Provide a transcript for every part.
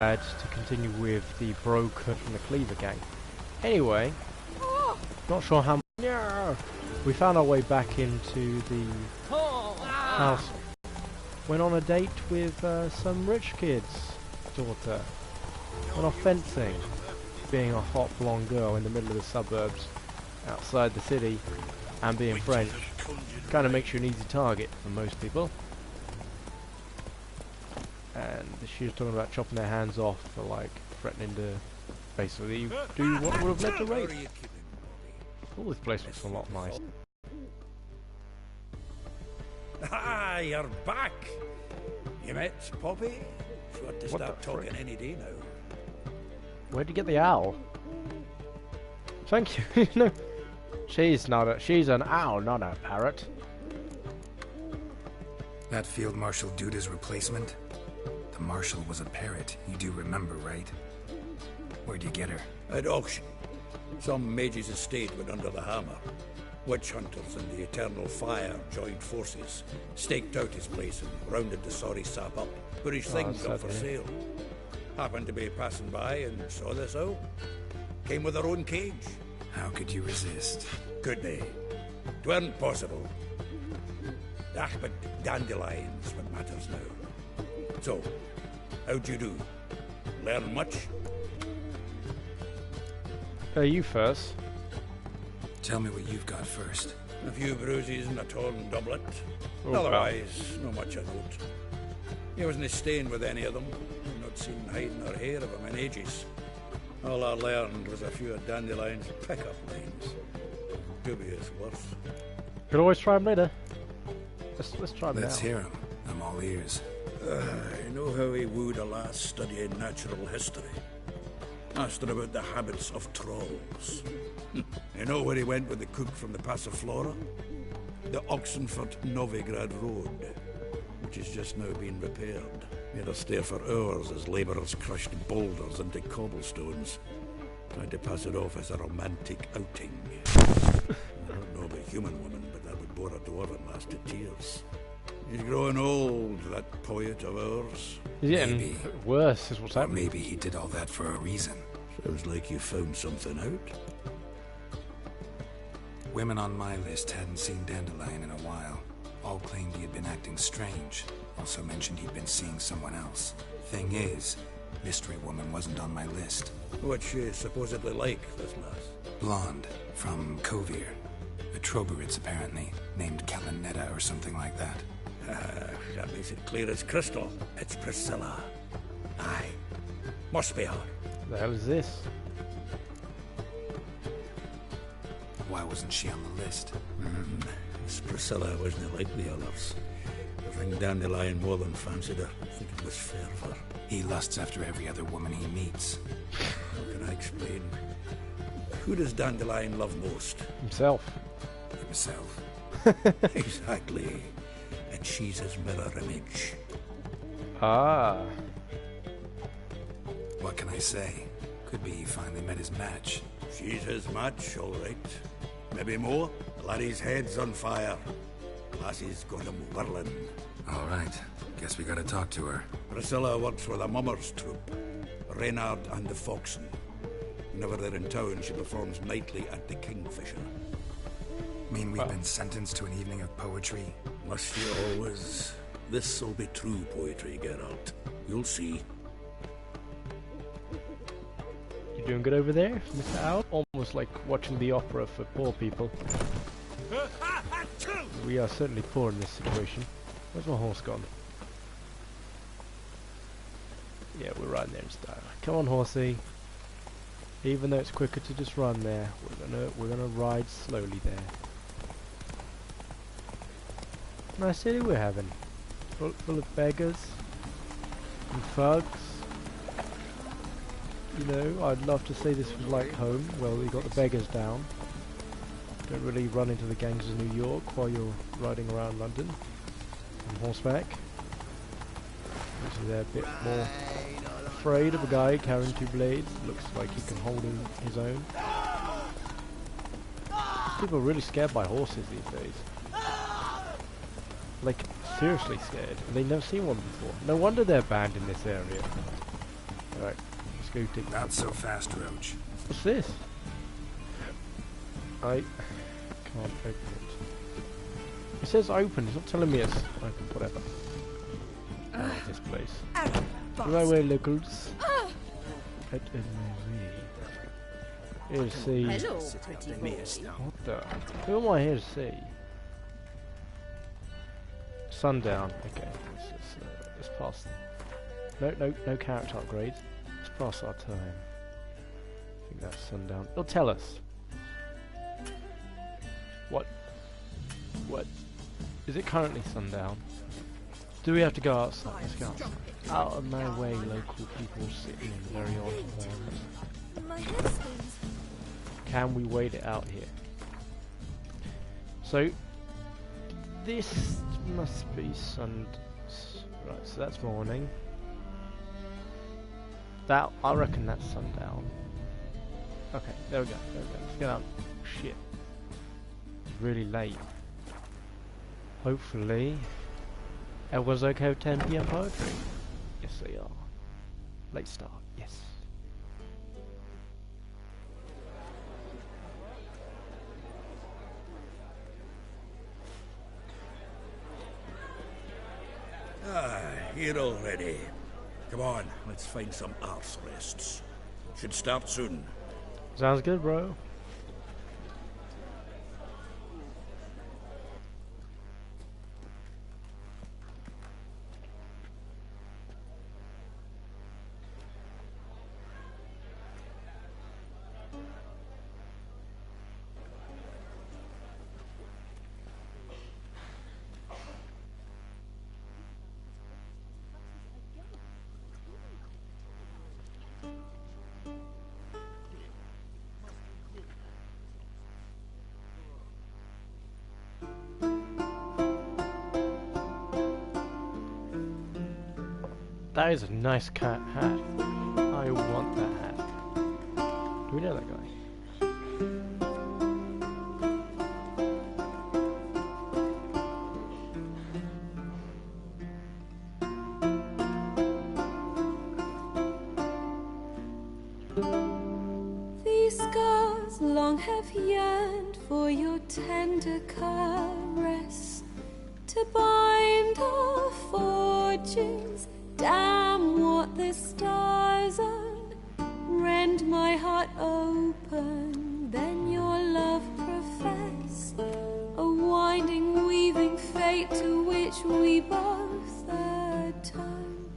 to continue with the broker from the Cleaver gang. Anyway, not sure how we found our way back into the house. Went on a date with some rich kid's daughter. Went off fencing, being a hot blonde girl in the middle of the suburbs outside the city, and being French kind of makes you an easy target for most people. And she was talking about chopping their hands off for like threatening to basically do what would have led to rape. Oh, this place looks a lot nice. Ah, you're back! You met Poppy? Sure to start talking any day now. Where'd you get the owl? Thank you. No, she's an owl, not a parrot. That Field Marshal Duda's replacement? The Marshal was a parrot, you do remember, right? Where'd you get her? At auction. Some mage's estate went under the hammer. Witch hunters and the Eternal Fire joined forces, staked out his place and rounded the sorry sap up, put his things up for sale. Happened to be passing by and saw this out. Came with her own cage. How could you resist? Could they? 'Tweren't possible. Ah, but dandelions what matters now. So, how'd you do? Learn much? You first. Tell me what you've got first. A few bruises and a torn doublet. Oh, otherwise, not much of note. He wasn't staying with any of them. I've not seen hiding or hair of him in ages. All I learned was a few of Dandelion's pick-up lines. Dubious worth. Could always try him later. Let's try him now. Let's hear him. I'm all ears. I know how he wooed a lass studying natural history. Asked her about the habits of trolls. You know where he went with the cook from the Passiflora? The Oxenford-Novigrad Road, which has just now been repaired. Made her stare for hours as labourers crushed boulders into cobblestones. Tried to pass it off as a romantic outing. I don't know about human woman, but that would bore a dwarven lass to tears. He's growing old, that poet of ours. He's getting worse, is what's happening. Maybe he did all that for a reason. Sounds like you found something out. Women on my list hadn't seen Dandelion in a while. All claimed he had been acting strange. Also mentioned he'd been seeing someone else. Thing is, Mystery Woman wasn't on my list. What's she supposedly like, this lass? Blonde, from Kovir. A Troberits, apparently, named Kalanetta or something like that. That makes it clear as crystal. It's Priscilla. Aye. Must be her. The hell is this? Why wasn't she on the list? This Priscilla wasn't like the others. I think Dandelion more than fancied her. I think it was fair for her. He lusts after every other woman he meets. How can I explain? Who does Dandelion love most? Himself. Himself. Exactly. And she's his mirror image. Ah. What can I say? Could be he finally met his match. She's his match, all right. Maybe more. Laddie's head's on fire. Lassie's got him whirling. All right. Guess we gotta talk to her. Priscilla works for the Mummers troupe. Reynard and the Foxen. Whenever they're in town, she performs nightly at the Kingfisher. Mean we've been sentenced to an evening of poetry? Must you always? This'll be true poetry, Geralt. You'll see. You doing good over there, Mr. Owl? Almost like watching the opera for poor people. We are certainly poor in this situation. Where's my horse gone? Yeah, we're riding there in style. Come on, horsey. Even though it's quicker to just run there, we're gonna ride slowly there. Nice city we're having. Full of beggars and thugs. You know, I'd love to say this was like home. Well, we got the beggars down. Don't really run into the gangs of New York while you're riding around London on horseback. Usually they're a bit more afraid of a guy carrying two blades. Looks like he can hold his own. People are really scared by horses these days. Like, seriously scared. They've never seen one before. No wonder they're banned in this area. Right, let's go dig. Not so fast, Roach. What's this? I can't open it. It says open, it's not telling me it's open, whatever. Oh, this place. Out of my way, locals. Out of my way. Here to see. Hello, pretty boy. What the? Who am I here to see? Sundown. Okay, let's pass. No character upgrades. Let's pass our time. I think that's sundown. It'll tell us. What? Is it currently sundown? Do we have to go outside? Let's go outside. Out of my way, local people sitting in very odd corners. My head spins. Can we wait it out here? So, this must be right, so that's morning. That, I reckon that's sundown. Okay, there we go, let's get up. Shit. It's really late. Hopefully, everyone's okay with 10 PM poetry? Yes they are. Late start, yes. Here already. Come on, let's find some arse rests. Should start soon. Sounds good, bro. That is a nice cat hat. I want that hat. Do we know that guy? These scars long have yearned for your tender caress, to bind our fortunes. Damn what the stars own. Rend my heart open, then your love profess. A winding, weaving fate to which we both atone.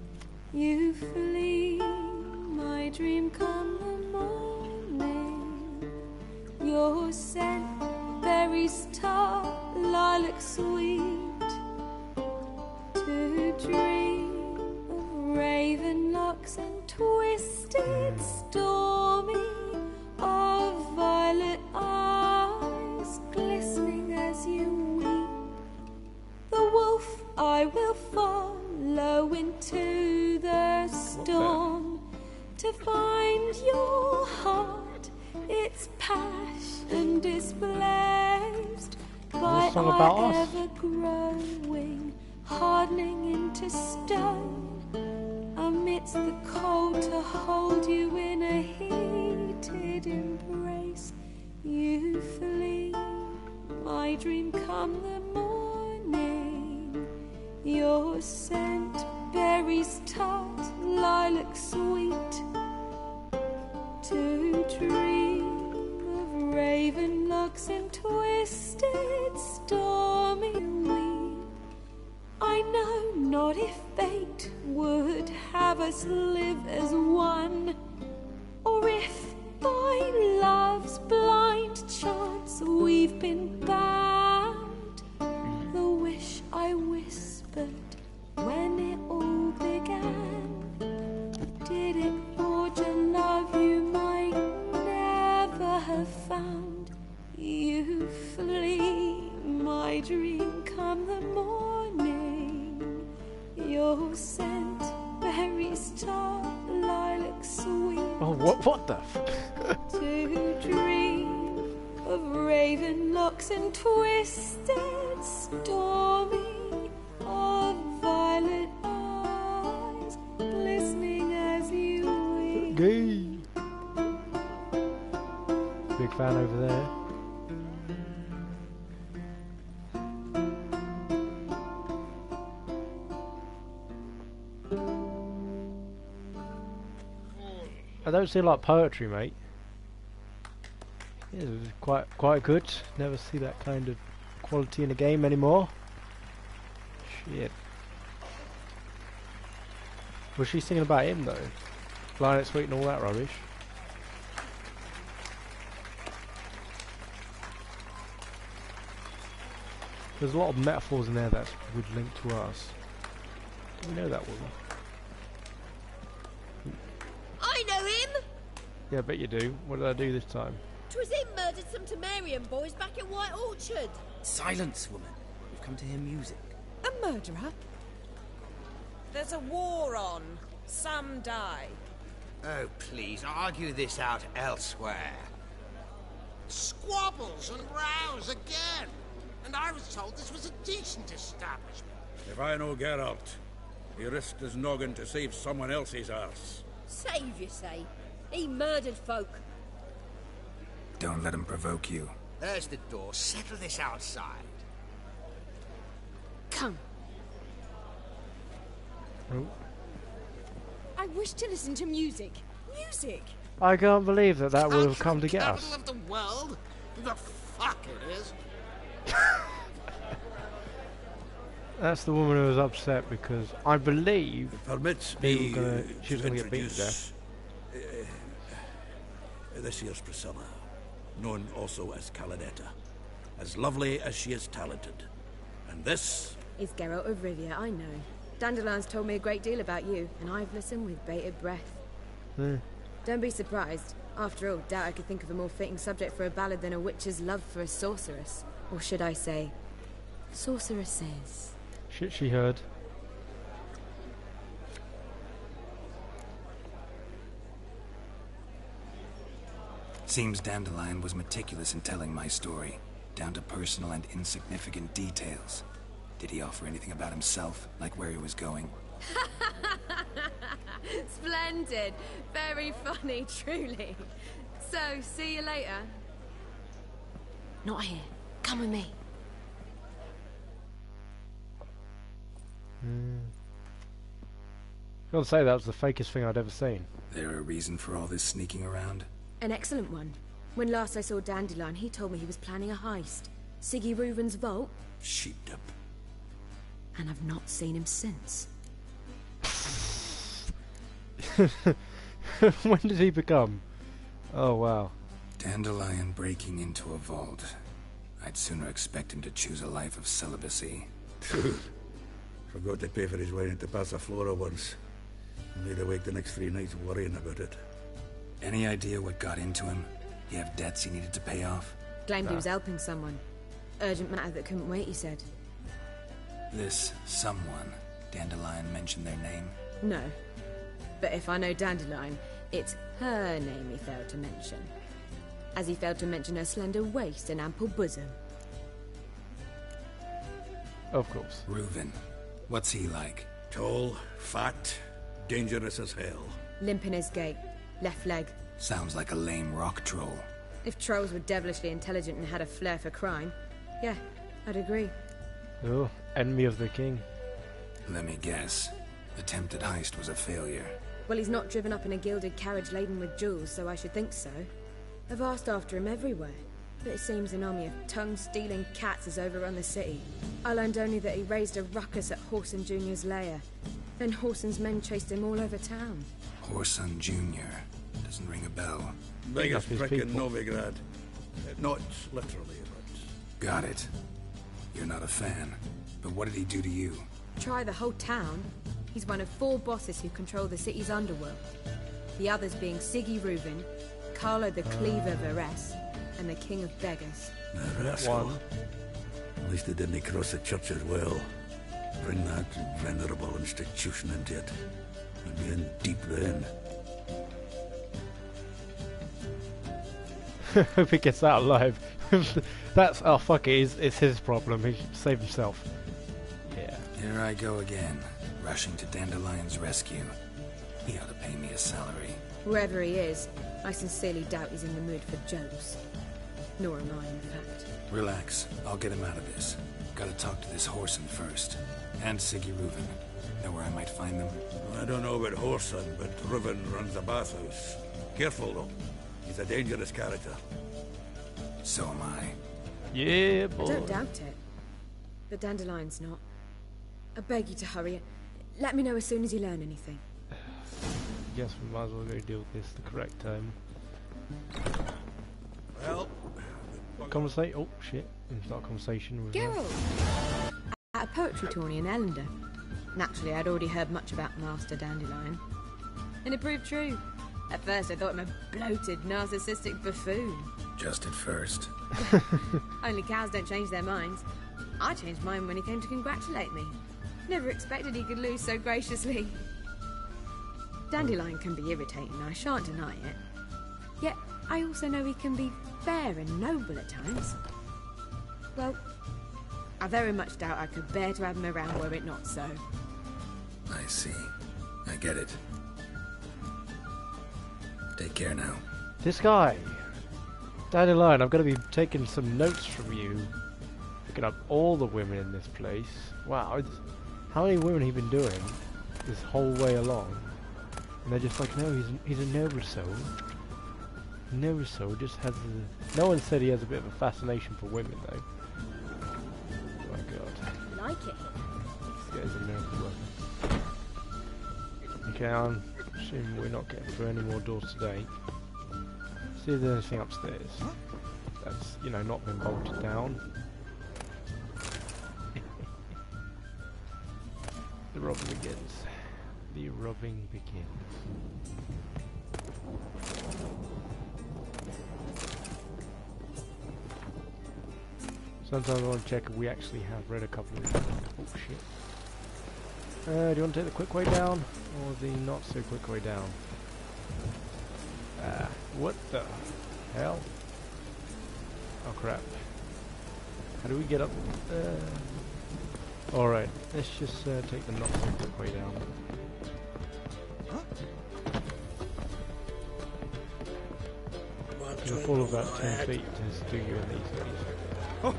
You flee, my dream come the morning. Your scent, berries tart, lilac sweet. To dream raven locks and twisted, stormy, of violet eyes, glistening as you weep. The wolf I will follow into the storm, to find your heart, its passion displaced by our ever-growing, hardening into stone. Amidst the cold, to hold you in a heated embrace. You flee, my dream come the morning. Your scent, berries tart, lilac sweet. To dream of raven locks and twisted, stormy weep. I know not if fate would have us live as one, or if by love's blind chance we've been bound. The wish I whispered when it all began, did it forge a love you might never have found? You flee, my dream come the morning. Your scent, berries tart, lilac sweet. Oh, what the f- To dream of raven locks and twisted, stormy, of violet eyes, glistening as you gay. Big fan over there. I don't see like poetry, mate. Yeah, it was quite good. Never see that kind of quality in a game anymore. Shit. Was she singing about him though? Blind it sweet and all that rubbish. There's a lot of metaphors in there that would link to us. Do we know that woman? I know him! Yeah, I bet you do. What did I do this time? 'Twas him murdered some Temerian boys back in White Orchard. Silence, woman. We've come to hear music. A murderer? There's a war on. Some die. Oh, please, argue this out elsewhere. Squabbles and rows again. And I was told this was a decent establishment. If I know Geralt, he risked his noggin to save someone else's arse. Save, you say? He murdered folk. Don't let him provoke you. There's the door. Settle this outside. Come. Oh. I wish to listen to music. Music! I can't believe that would have come to get Capital us. of the world? The fuck it is. That's the woman who was upset because I believe Permits they me were gonna, she was to going to get beaten to death. introduce this year's Priscilla, known also as Caladetta, as lovely as she is talented. And this It's Geralt of Rivia, I know. Dandelion's told me a great deal about you, and I've listened with bated breath. Don't be surprised. After all, doubt I could think of a more fitting subject for a ballad than a witch's love for a sorceress. Or should I say, sorceresses. Shit she heard. Seems Dandelion was meticulous in telling my story, down to personal and insignificant details. Did he offer anything about himself, like where he was going? Splendid. Very funny, truly. So, see you later. Not here. Come with me. Gotta say that was the fakest thing I'd ever seen. There a reason for all this sneaking around? An excellent one. When last I saw Dandelion, he told me he was planning a heist. Siggy Reuven's vault, sheepdip. and I've not seen him since. When did he become? Oh wow. Dandelion breaking into a vault. I'd sooner expect him to choose a life of celibacy. Forgot to pay for his wine at the Passaflora once. Laid awake the next 3 nights worrying about it. Any idea what got into him? He have debts he needed to pay off? Claimed he was helping someone. Urgent matter that couldn't wait, he said. This someone, Dandelion mentioned their name? No. But if I know Dandelion, it's her name he failed to mention. As he failed to mention her slender waist and ample bosom. Of course. Reuven. What's he like? Tall, fat, dangerous as hell. Limp in his gait. Left leg. Sounds like a lame rock troll. If trolls were devilishly intelligent and had a flair for crime, yeah, I'd agree. Oh, enemy of the king. Let me guess. Attempted heist was a failure. Well, he's not driven up in a gilded carriage laden with jewels, so I should think so. I've asked after him everywhere, but it seems an army of tongue-stealing cats has overrun the city. I learned only that he raised a ruckus at Whoreson Jr.'s lair. Then Whoreson's men chased him all over town. Whoreson Jr. Doesn't ring a bell. Biggest his prick in people. Novigrad. Not literally, but... Got it. You're not a fan. But what did he do to you? Try the whole town. He's one of 4 bosses who control the city's underworld. The others being Siggy Reuven, Carlo the Cleaver Varese, and the King of Beggars. A rascal. One. At least they didn't cross the church as well. Bring that venerable institution into it. We'd be in deep then. Hope he gets out alive. That's, oh fuck it, it's his problem. He should save himself. Yeah. Here I go again, rushing to Dandelion's rescue. He ought to pay me a salary. Whoever he is, I sincerely doubt he's in the mood for jokes. Nor am I, in fact. Relax. I'll get him out of this. Gotta talk to this Whoreson first. And Siggy Reuven. Know where I might find them? I don't know about Whoreson, but Reuven runs a bathhouse. Careful, though. He's a dangerous character. So am I. Yeah, I boy. don't doubt it. But Dandelion's not. I beg you to hurry. Let me know as soon as you learn anything. Guess we might as well go deal with this the correct time. Well... Conversation. Oh, shit. Start a conversation with Geralt! At a poetry tourney in Ellender. Naturally, I'd already heard much about Master Dandelion. And it proved true. At first, I thought him a bloated, narcissistic buffoon. Just at first. Only cows don't change their minds. I changed mine when he came to congratulate me. Never expected he could lose so graciously. Dandelion can be irritating, I shan't deny it. Yet, I also know he can be fair and noble at times. Well, I very much doubt I could bear to have him around were it not so. I see. I get it. Take care now. this guy. Dandelion, I'm going to be taking some notes from you. Picking up all the women in this place. Wow, how many women have you been doing this whole way along? And they're just like, no, he's a noble soul. Noble soul just has a... No one said he has a bit of a fascination for women, though. Oh my god. Like it. This guy's a miracle worker. Okay, I'm assuming we're not getting through any more doors today. See if there's anything upstairs. That's, you know, not been bolted down. The robbing begins. The robbing begins. Sometimes I want to check if we actually have read a couple of... Oh shit. Do you want to take the quick way down? Or the not so quick way down? What the hell? Oh crap. How do we get up? Alright, let's just take the not so quick way down. You'll fall about 10 feet to do you in these days. Oh.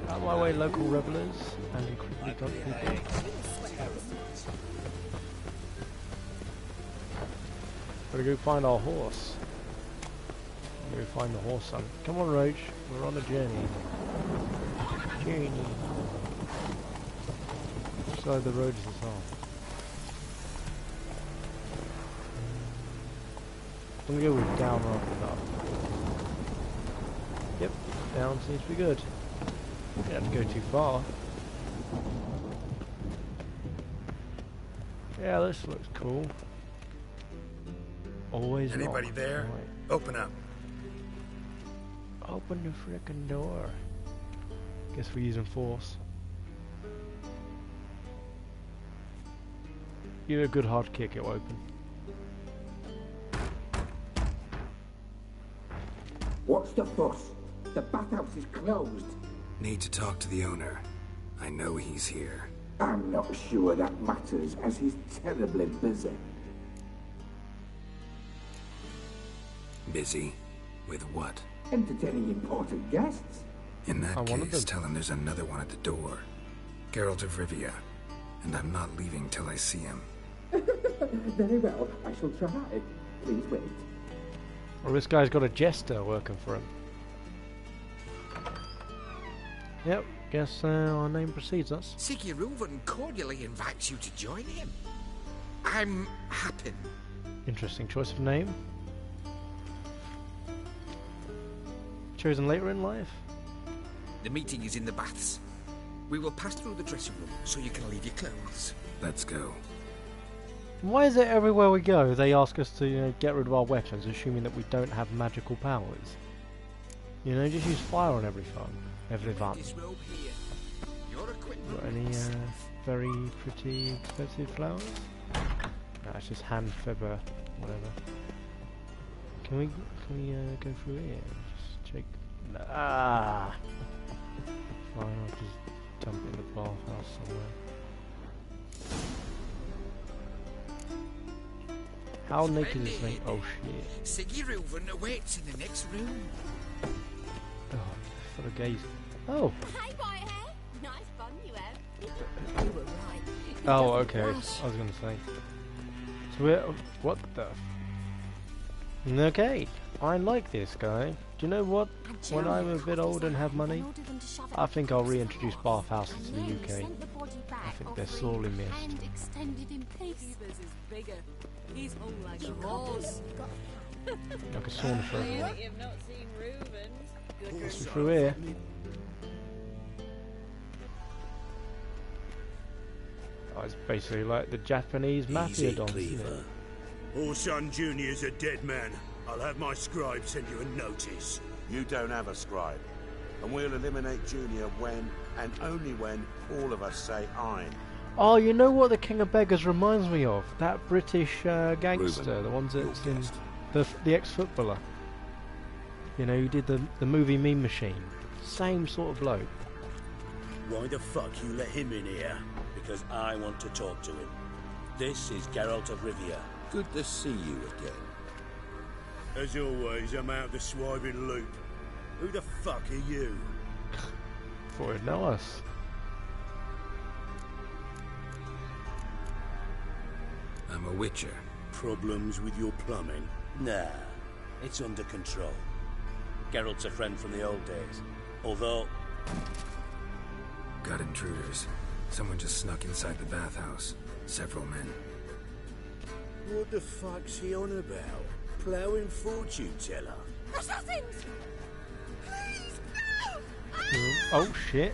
Out of my way, local revelers and incredibly drunk people. Gotta go find our horse. Go find the horse son. Come on, Roach. We're on a journey. Journey. Which side of the road is this on? I'm gonna go with down rather than up. Yep, down seems to be good. You don't have to go too far. Yeah, this looks cool. Always Anybody not. there? Right. Open up. Open the frickin' door. Guess we're using force. Give it a good hard kick, it'll open. What's the fuss? The bathhouse is closed. Need to talk to the owner. I know he's here. I'm not sure that matters, as he's terribly busy. Busy? With what? Entertaining important guests. In that case, tell him there's another one at the door. Geralt of Rivia. And I'm not leaving till I see him. Very well, I shall try. Please wait. Well, this guy's got a jester working for him. Yep, guess our name precedes us. Siggy Reuven cordially invites you to join him. I'm happy. Interesting choice of name. Chosen later in life? The meeting is in the baths. We will pass through the dressing room so you can leave your clothes. Let's go. Why is it everywhere we go they ask us to get rid of our weapons, assuming that we don't have magical powers? You know, just use fire on every fun. Every fun. Got any very pretty expensive flowers? No, it's just hand fibber, whatever. Can we go through here? Just check. Ah. Fine, I'll just dump it in the bathhouse somewhere. How naked is this thing? Oh shit. Siggy Reuven awaits in the next room. Oh, for the gaze. Oh. Hey, Whitehair. Nice fun you have. You were right. Oh, okay. I was gonna say. So we're, what the? Okay, I like this guy. Do you know what? When I'm a bit old and have money, I think I'll reintroduce bathhouses to the UK. I think they're sorely missed. He's hung like a horse. Like a sauna for everyone. You've not seen Reuben. What's through here? Oh, it's basically like the Japanese mafia dons, isn't it? Orson Jr.'s a dead man. I'll have my scribe send you a notice. You don't have a scribe. And we'll eliminate Junior when, and only when, all of us say I'm. Oh, you know what the King of Beggars reminds me of? That British gangster, Reuben, the ones that's in guest. the ex-footballer. You know, who did the movie Meme Machine. Same sort of bloke. Why the fuck you let him in here? Because I want to talk to him. This is Geralt of Rivia. Good to see you again. As always, I'm out of the swiving loop. Who the fuck are you? Thought he'd know us. I'm a witcher. Problems with your plumbing? Nah, it's under control. Geralt's a friend from the old days. Although... Got intruders. Someone just snuck inside the bathhouse. Several men. What the fuck's he on about? Ploughing fortune teller? Assassins! Please, no! Oh shit.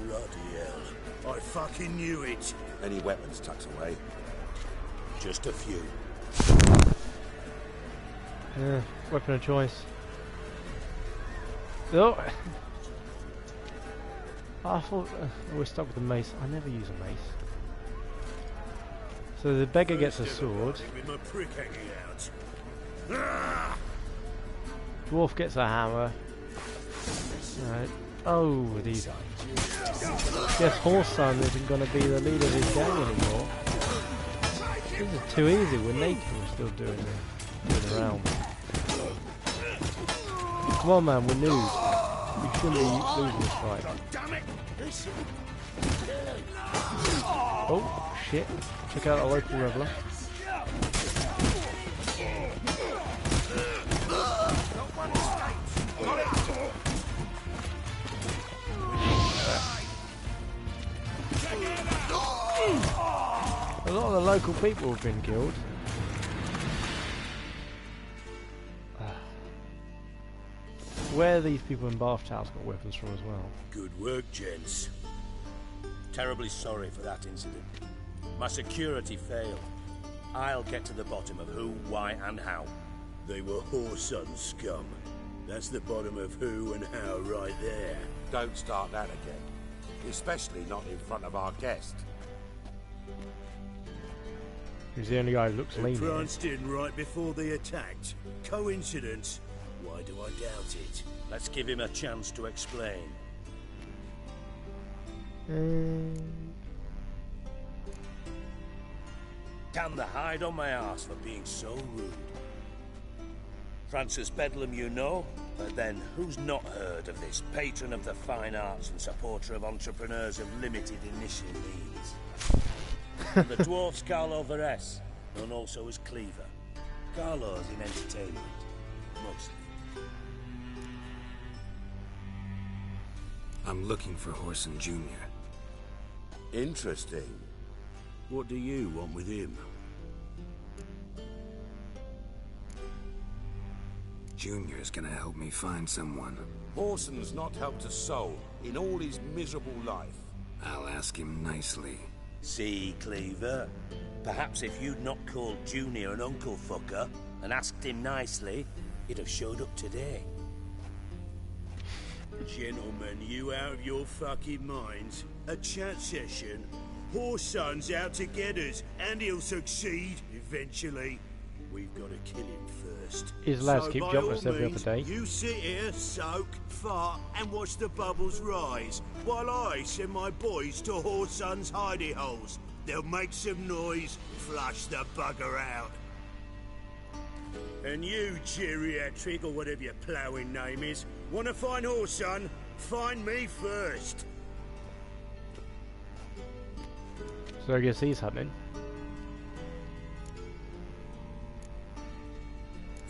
Bloody hell. I fucking knew it. Any weapons tucked away? Just a few. Yeah, weapon of choice. Oh! I thought we're stuck with the mace. I never use a mace. So the beggar gets a sword. With my prick hanging out. Ah! Dwarf gets a hammer. Right. Oh, these. Guess Horse Son isn't going to be the leader of his gang anymore. This is too easy. We're naked. We're still doing the round. Come on, man. We're nude. We shouldn't be losing this fight. Oh shit! Check out a local reveller. A lot of the local people have been killed. Where these people in Bath Towers got weapons from as well. Good work, gents. Terribly sorry for that incident. My security failed. I'll get to the bottom of who, why, and how. They were Whoreson scum. That's the bottom of who and how right there. Don't start that again. Especially not in front of our guest. He's the only guy who looks They lean. pranced in right before they attacked. Coincidence? Why do I doubt it? Let's give him a chance to explain. Damn the hide on my arse for being so rude. Francis Bedlam you know, but then who's not heard of this patron of the fine arts and supporter of entrepreneurs of limited initial needs? And the dwarf's Carlo Veres, known also as Cleaver. Carlo's in entertainment, mostly. I'm looking for Whoreson Jr. Interesting. What do you want with him? Junior's gonna help me find someone. Whoreson's not helped a soul in all his miserable life. I'll ask him nicely. See, Cleaver? Perhaps if you'd not called Junior an uncle fucker and asked him nicely, he'd have showed up today. Gentlemen, you out of your fucking minds? A chat session? Whoreson's out to get us, and he'll succeed eventually. We've got to kill him first. His lads So keep by jumping all us every other means, day. You sit here, soak, fart, and watch the bubbles rise, while I send my boys to Whoreson's hidey holes. they'll make some noise, flush the bugger out. And you, geriatric, or whatever your ploughing name is, want to find horse, son? Find me first. So I guess he's hunting.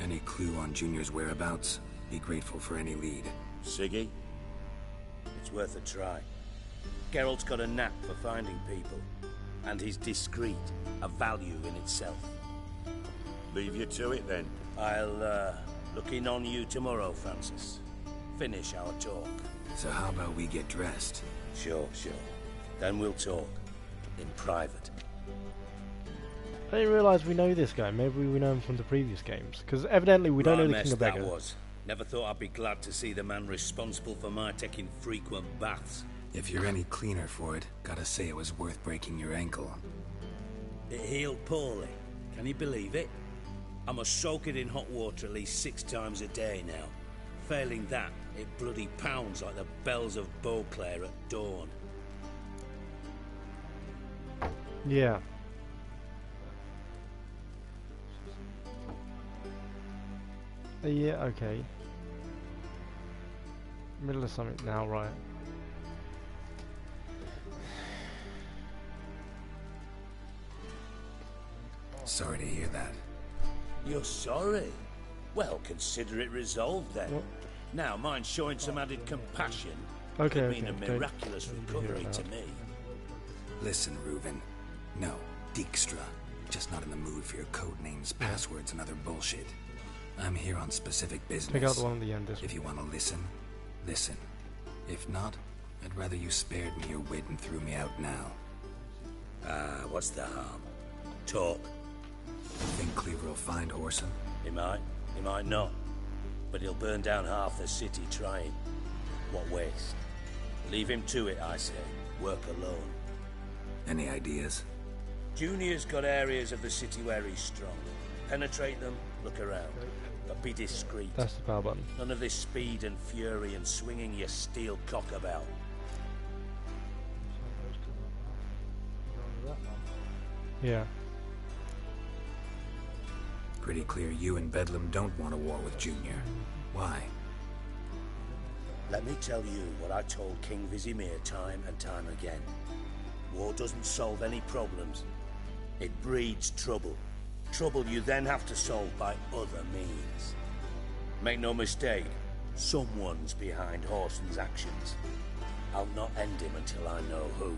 Any clue on Junior's whereabouts? Be grateful for any lead. Siggy? It's worth a try. Geralt's got a knack for finding people. And he's discreet, a value in itself. Leave you to it, then. I'll, look in on you tomorrow, Francis. Finish our talk. So how about we get dressed? Sure. Then we'll talk. In private. I didn't realise we know this guy. Maybe we know him from the previous games. Because evidently we don't know the King of Beggars. That was. Never thought I'd be glad to see the man responsible for my taking frequent baths. If you're any cleaner for it, gotta say it was worth breaking your ankle. It healed poorly. Can you believe it? I must soak it in hot water at least 6 times a day now. Failing that, it bloody pounds like the bells of Beauclair at dawn. Yeah. Yeah, okay. Middle of something now, right. Sorry to hear that. You're sorry? Well, consider it resolved then. What? Now, mind showing some added compassion could mean a miraculous recovery to me. Listen, Reuven. No, Dijkstra. Just not in the mood for your code names, passwords, and other bullshit. I'm here on specific business. Pick out the one at the end. If you want to listen, listen. If not, I'd rather you spared me your wit and threw me out now. What's the harm? Talk. Think Cleaver will find Whoreson? He might not. But he'll burn down half the city trying. What waste? Leave him to it, I say. Work alone. Any ideas? Junior's got areas of the city where he's strong. Penetrate them, look around. But be discreet. That's the power button. None of this speed and fury and swinging your steel cock about. Yeah. Pretty clear you and Bedlam don't want a war with Junior. Why? Let me tell you what I told King Vizimir time and time again. War doesn't solve any problems. It breeds trouble. Trouble you then have to solve by other means. Make no mistake, someone's behind Whoreson's actions. I'll not end him until I know who.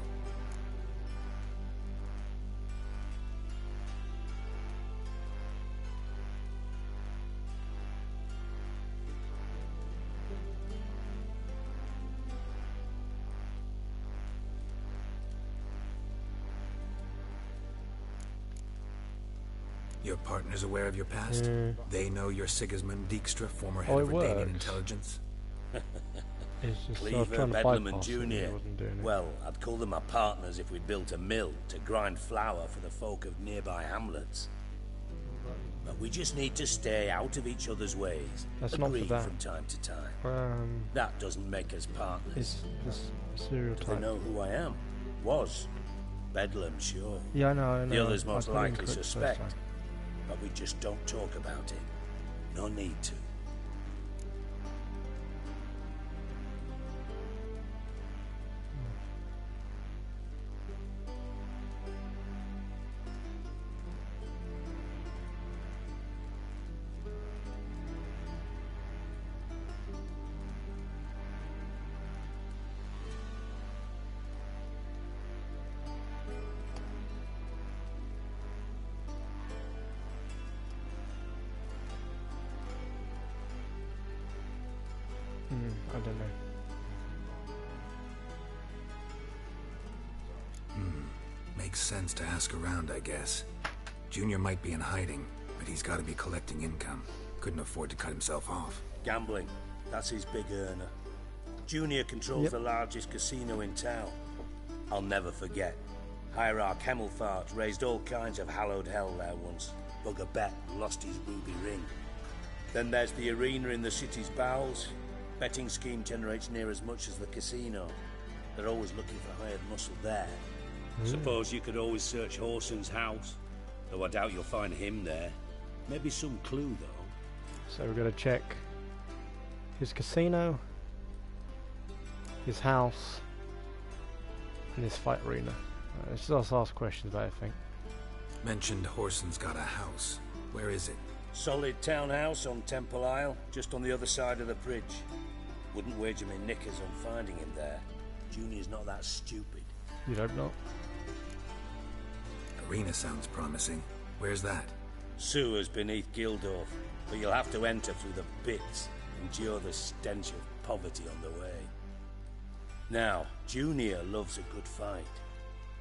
Your partner's aware of your past? They know you're Sigismund Dijkstra, former head of Redanian intelligence? Cleaver, Bedlam and Junior. Well, I'd call them my partners if we'd built a mill to grind flour for the folk of nearby hamlets. But we just need to stay out of each other's ways. Agree from time to time. That doesn't make us partners. Do they know who I am? Was. Bedlam, sure. Yeah, I know. The others most likely suspect. But we just don't talk about it. No need to. I don't know. Makes sense to ask around, I guess. Junior might be in hiding, but he's got to be collecting income. Couldn't afford to cut himself off. Gambling. That's his big earner. Junior controls the largest casino in town. I'll never forget. Hierarch Hemmelfart raised all kinds of hallowed hell there once. Bugger bet lost his ruby ring. Then there's the arena in the city's bowels. Betting scheme generates near as much as the casino. They're always looking for hired muscle there. Suppose you could always search Horson's house, though I doubt you'll find him there. Maybe some clue, though. So we're going to check his casino, his house, and his fight arena. Let's just ask questions about everything. Mentioned Horson's got a house. Where is it? Solid townhouse on Temple Isle, just on the other side of the bridge. Wouldn't wager me knickers on finding him there. Junior's not that stupid. You'd hope not. Arena sounds promising. Where's that? Sewers beneath Gildorf, but you'll have to enter through the pits, endure the stench of poverty on the way. Now, Junior loves a good fight.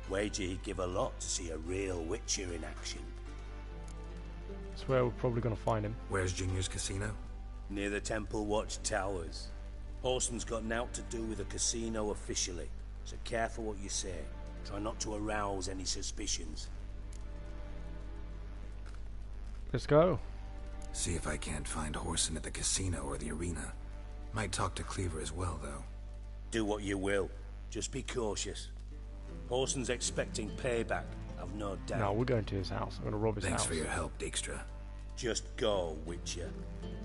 Wager he'd give a lot to see a real Witcher in action. That's where we're probably going to find him. Where's Junior's casino? Near the Temple Watch Towers. Horson's got naught to do with the casino officially, so careful what you say. Try not to arouse any suspicions. Let's go. See if I can't find Horson at the casino or the arena. Might talk to Cleaver as well, though. Do what you will. Just be cautious. Horson's expecting payback, I've no doubt. No, we're going to his house. I'm going to rob his house. Thanks for your help, Dijkstra. Just go, Witcher.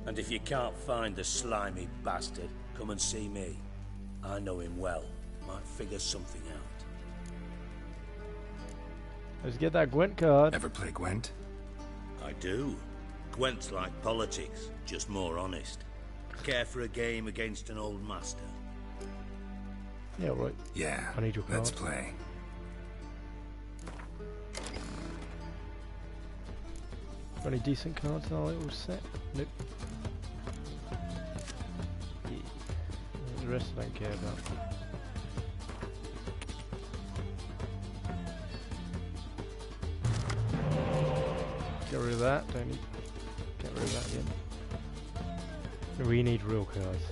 And if you can't find the slimy bastard, come and see me. I know him well. Might figure something out. Let's get that Gwent card. Ever play Gwent? I do. Gwent's like politics, just more honest. Care for a game against an old master? Yeah, right. Yeah, I need your card. Let's play. Got any decent cards in our little set? Nope. Yeah. The rest I don't care about. Get rid of that, don't need. Get rid of that again. We need real cards.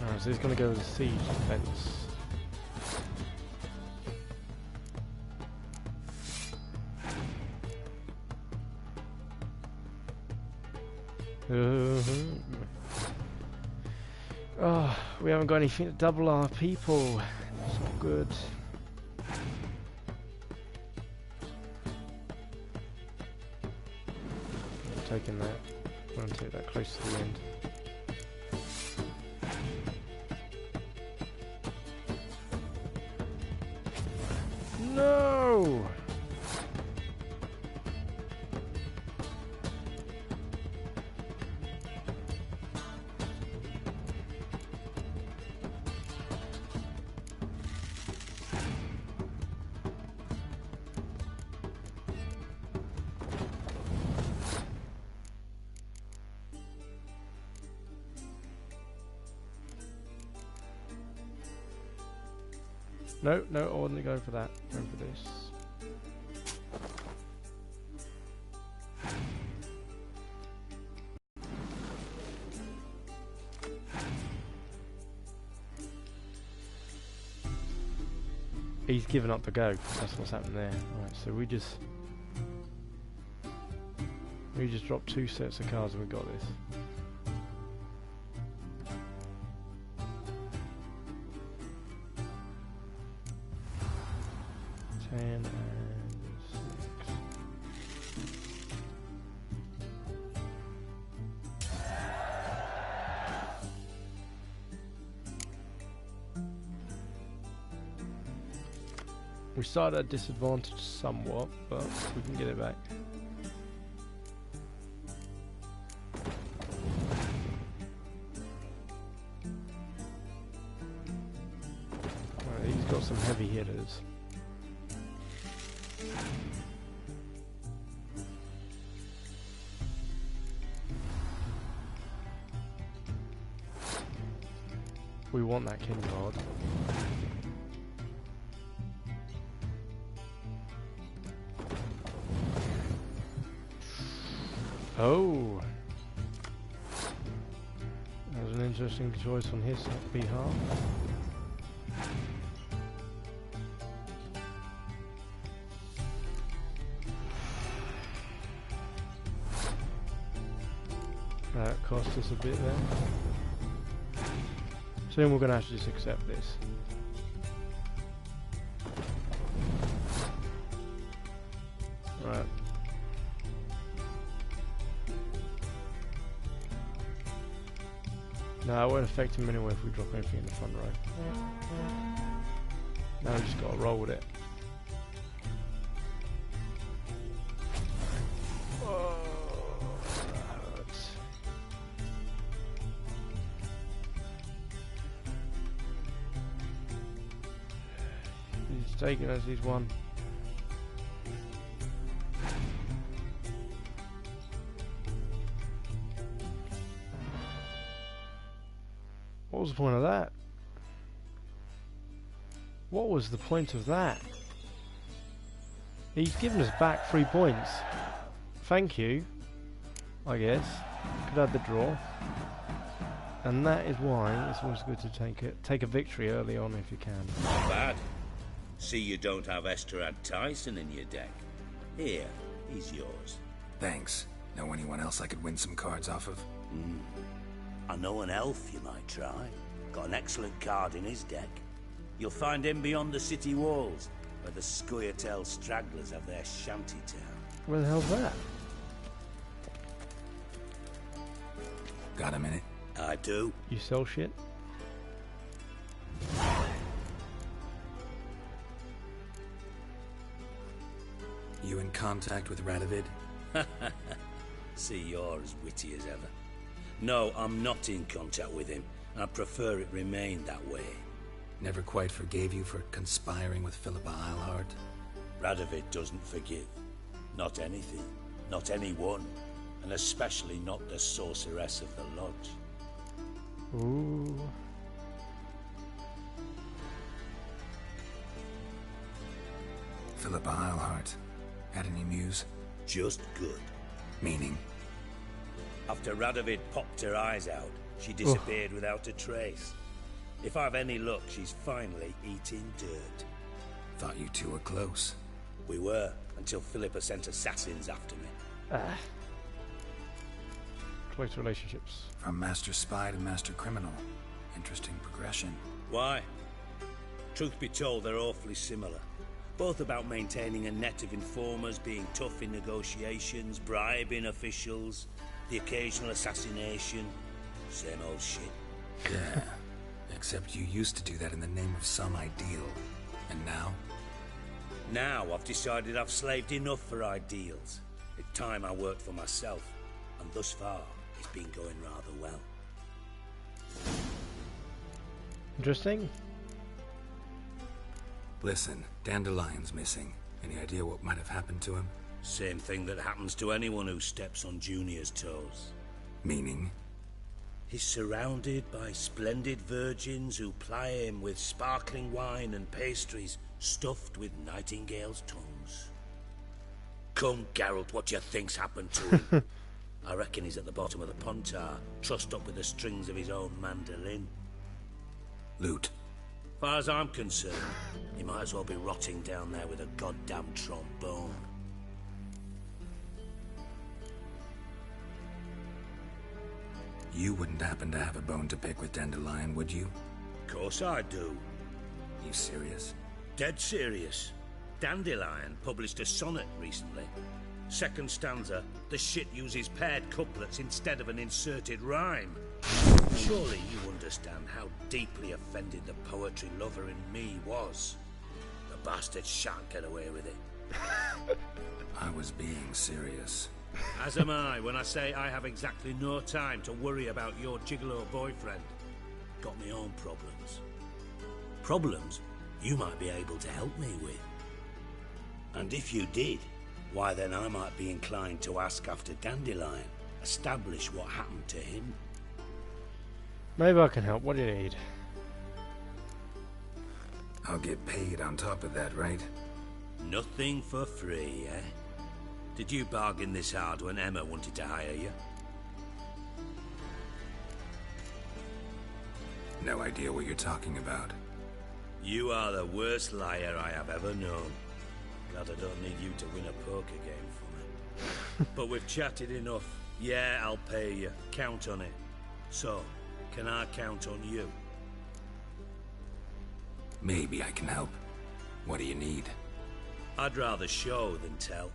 Alright, so he's gonna go with the siege defense. Oh, we haven't got anything to double our people. It's not good. I'm taking that. I'm going to take that close to the end. No! No, no, I wasn't going for that. Going for this. He's given up the go. That's what's happened there. Alright, so we just dropped 2 sets of cards and we got this. We started at disadvantage somewhat, but we can get it back. Right, he's got some heavy hitters. We want that king card. Oh, that was an interesting choice on his behalf. That cost us a bit there. So then we're going to have to just accept this. Right. No, it won't affect him anyway if we drop anything in the front row. Now we just got to roll with it. Oh, that hurts. He's taking us, he's won. What was the point of that? What was the point of that? He's given us back 3 points. Thank you, I guess. Could have the draw. And that is why it's always good to take a victory early on if you can. Not bad. See you don't have Esterad Tyson in your deck. Here, he's yours. Thanks. Know anyone else I could win some cards off of? I know an elf you might try. Got an excellent card in his deck. You'll find him beyond the city walls, where the Scoia'tael stragglers have their shanty town. Where the hell's that? Got a minute? I do. You sell shit? You in contact with Radovid? See, you're as witty as ever. No, I'm not in contact with him. I prefer it remain that way. Never quite forgave you for conspiring with Philippa Eilhart? Radovid doesn't forgive. Not anything. Not anyone. And especially not the sorceress of the lodge. Ooh. Philippa Eilhart. Had any news? Just good. Meaning? After Radovid popped her eyes out, she disappeared without a trace. If I've any luck, she's finally eating dirt. Thought you two were close. We were, until Philippa sent assassins after me. Close relationships. From master spy to master criminal. Interesting progression. Why? Truth be told, they're awfully similar. Both about maintaining a net of informers, being tough in negotiations, bribing officials, the occasional assassination. Same old shit. Yeah. Except you used to do that in the name of some ideal. And now? Now I've decided I've slaved enough for ideals. It's time I worked for myself. And thus far, it's been going rather well. Interesting. Listen, Dandelion's missing. Any idea what might have happened to him? Same thing that happens to anyone who steps on Junior's toes. Meaning? He's surrounded by splendid virgins who ply him with sparkling wine and pastries stuffed with nightingales' tongues. Come, Geralt, what do you think's happened to him? I reckon he's at the bottom of the Pontar, trussed up with the strings of his own mandolin. Loot. Far as I'm concerned, he might as well be rotting down there with a goddamn trombone. You wouldn't happen to have a bone to pick with Dandelion, would you? Of course I do. You serious? Dead serious. Dandelion published a sonnet recently. Second stanza, the shit uses paired couplets instead of an inserted rhyme. Surely you understand how deeply offended the poetry lover in me was. The bastard shan't get away with it. I was being serious. As am I when I say I have exactly no time to worry about your gigolo boyfriend. Got me own problems. Problems you might be able to help me with. And if you did, why then I might be inclined to ask after Dandelion, establish what happened to him. Maybe I can help. What do you need? I'll get paid on top of that, right? Nothing for free, eh? Did you bargain this hard when Emma wanted to hire you? No idea what you're talking about. You are the worst liar I have ever known. Glad I don't need you to win a poker game for me. But we've chatted enough. Yeah, I'll pay you. Count on it. So, can I count on you? Maybe I can help. What do you need? I'd rather show than tell.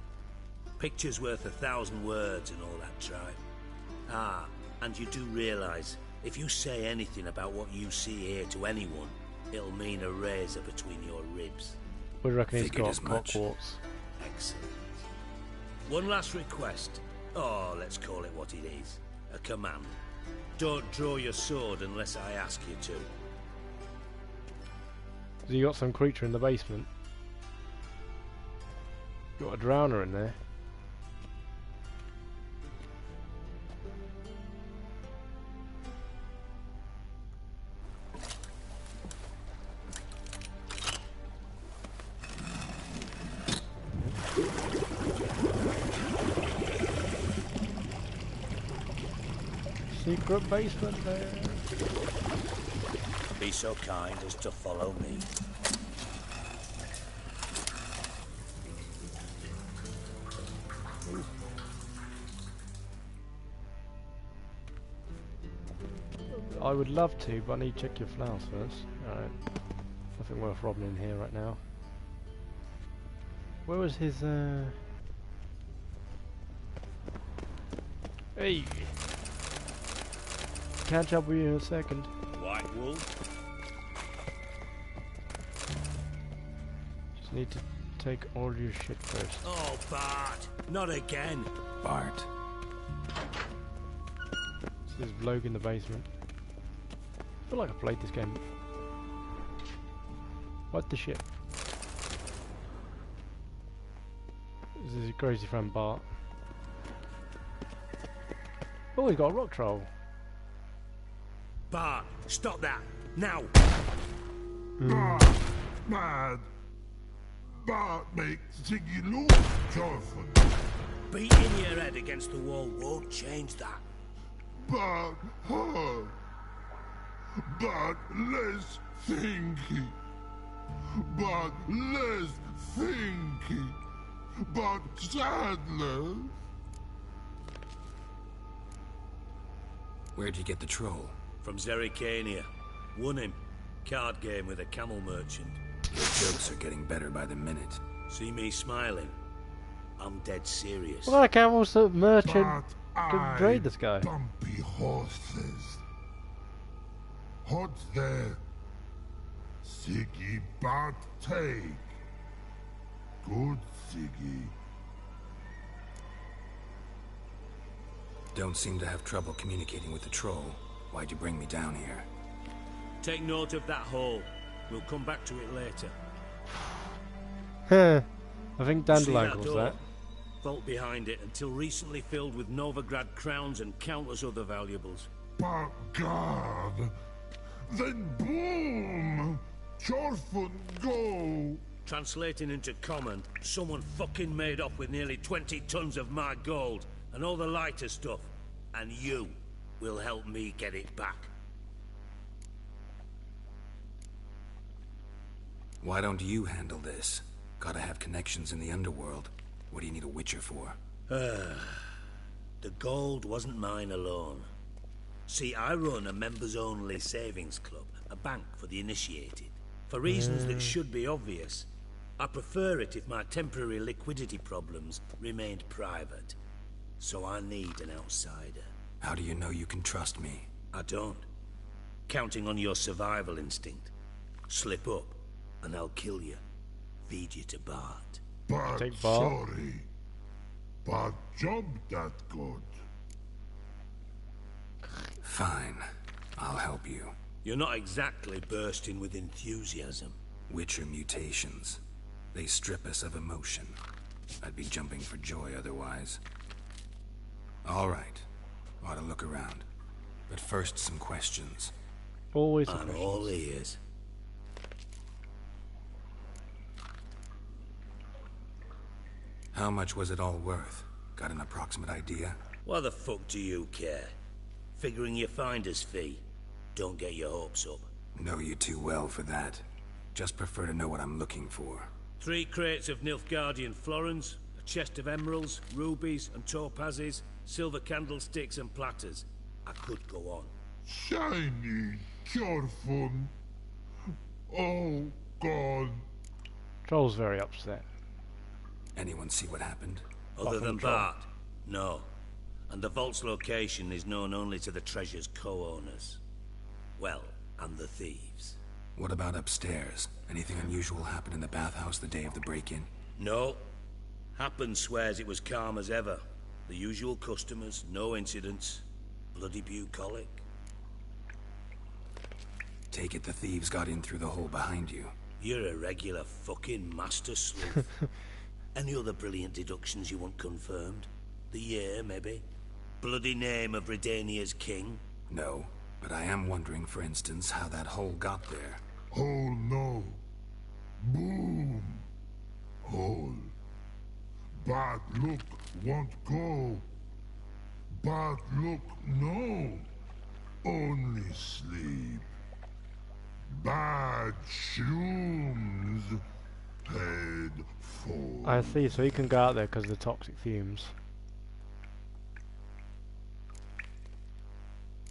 Picture's worth 1,000 words and all that tripe. Ah, and you do realise, if you say anything about what you see here to anyone, it'll mean a razor between your ribs. We reckon he's Figured got as much. cockwarts. Excellent. One last request. Oh, let's call it what it is. A command. Don't draw your sword unless I ask you to. Has he got some creature in the basement? Got a drowner in there. Secret basement there. Be so kind as to follow me. I would love to, but I need to check your flowers first. Alright. Nothing worth robbing in here right now. Where was his Hey! Catch up with you in a second. White wolf? Just need to take all your shit first. Oh, Bart! Not again! Bart. There's this bloke in the basement. I feel like I played this game. What the shit? This is his crazy friend Bart. Oh, he's got a rock troll. Bart, stop that! Now! Bart, mad. Bart makes Ziggy lose, Jonathan. Beating your head against the wall won't change that. Bart hard. Bart less thinky. Bart less thinky. Bart sadler. Where'd you get the troll? From Zerrikania. Won him. Card game with a camel merchant. Your jokes are getting better by the minute. See me smiling? I'm dead serious. What kind of camels that merchant But could trade this guy? bumpy horses. Hot there. Siggy Bart take. Good Siggy. Don't seem to have trouble communicating with the troll. Why'd you bring me down here? Take note of that hole. We'll come back to it later. Huh. I think See Dandelion that calls door? that. Vault behind it until recently filled with Novigrad crowns and countless other valuables. But God. Then boom! Chorfun go! Translating into common, someone fucking made off with nearly 20 tons of my gold and all the lighter stuff. And you will help me get it back. Why don't you handle this? Gotta have connections in the underworld. What do you need a witcher for? The gold wasn't mine alone. See, I run a members-only savings club, a bank for the initiated. For reasons that should be obvious, I prefer it if my temporary liquidity problems remained private. So I need an outsider. How do you know you can trust me? I don't. Counting on your survival instinct. Slip up, and I'll kill you. Feed you to Bart. But Take Bart. sorry. But job that good. Fine. I'll help you. You're not exactly bursting with enthusiasm. Witcher mutations. They strip us of emotion. I'd be jumping for joy otherwise. All right. Ought to look around. But first, some questions. Always some I'm questions. all ears. How much was it all worth? Got an approximate idea? Why the fuck do you care? Figuring your finder's fee. Don't get your hopes up. Know you too well for that. Just prefer to know what I'm looking for. 3 crates of Nilfgaardian florins, a chest of emeralds, rubies and topazes, silver candlesticks and platters. I could go on. Shiny, Chorfun. Oh, God. Joel's very upset. Anyone see what happened? Other than that, no. And the vault's location is known only to the treasure's co-owners. Well, and the thieves. What about upstairs? Anything unusual happen in the bathhouse the day of the break-in? No. Happen swears it was calm as ever. The usual customers, no incidents. Bloody bucolic. Take it the thieves got in through the hole behind you. You're a regular fucking master sleuth. Any other brilliant deductions you want confirmed? The year, maybe? Bloody name of Redania's king? No, but I am wondering, for instance, how that hole got there. Hole no. Boom. Hole. Bad look won't go. Bad look no. Only sleep. Bad shrooms. Paid for. I see, so he can go out there because of the toxic fumes.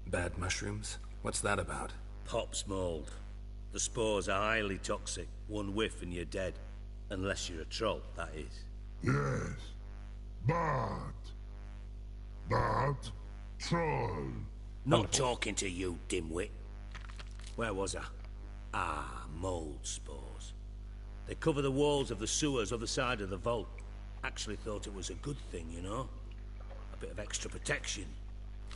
Bad mushrooms? What's that about? Pop's mold. The spores are highly toxic. One whiff and you're dead. Unless you're a troll, that is. Yes. Bad. Bad troll. Not talking to you, dimwit. Where was I? Ah, mold spores. They cover the walls of the sewers other side of the vault. Actually thought it was a good thing, you know? A bit of extra protection.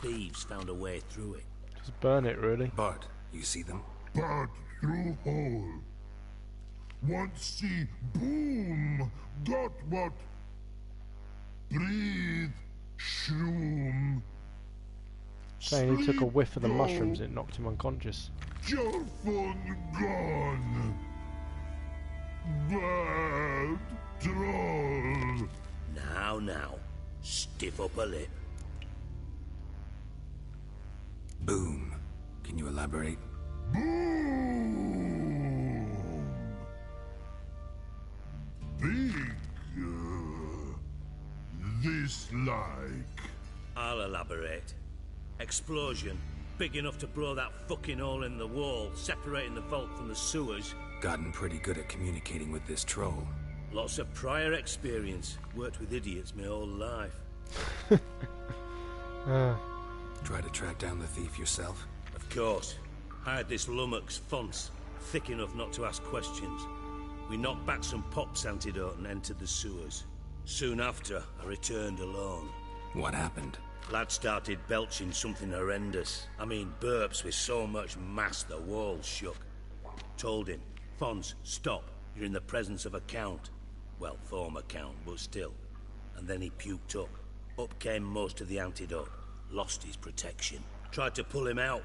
Thieves found a way through it. Just burn it, really. Bart, you see them? Bad through hole. Want see boom. Got what? Breathe. Shroom. Saying he took a Sleep whiff of the go. mushrooms, it knocked him unconscious. Your phone gone. Bad troll. Now. Stiff up a lip. Boom. Can you elaborate? Boom. Big. This like. I'll elaborate. Explosion. Big enough to blow that fucking hole in the wall, separating the vault from the sewers. Gotten pretty good at communicating with this troll. Lots of prior experience. Worked with idiots my whole life. Try to track down the thief yourself? Of course. Hired this lummox, Fonce, thick enough not to ask questions. We knocked back some Pop's antidote and entered the sewers. Soon after, I returned alone. What happened? Lad started belching something horrendous. I mean, burps with so much mass the walls shook. Told him, Fonce, stop. You're in the presence of a count. Well, former count, but still. And then he puked up. Up came most of the antidote. Lost his protection. Tried to pull him out.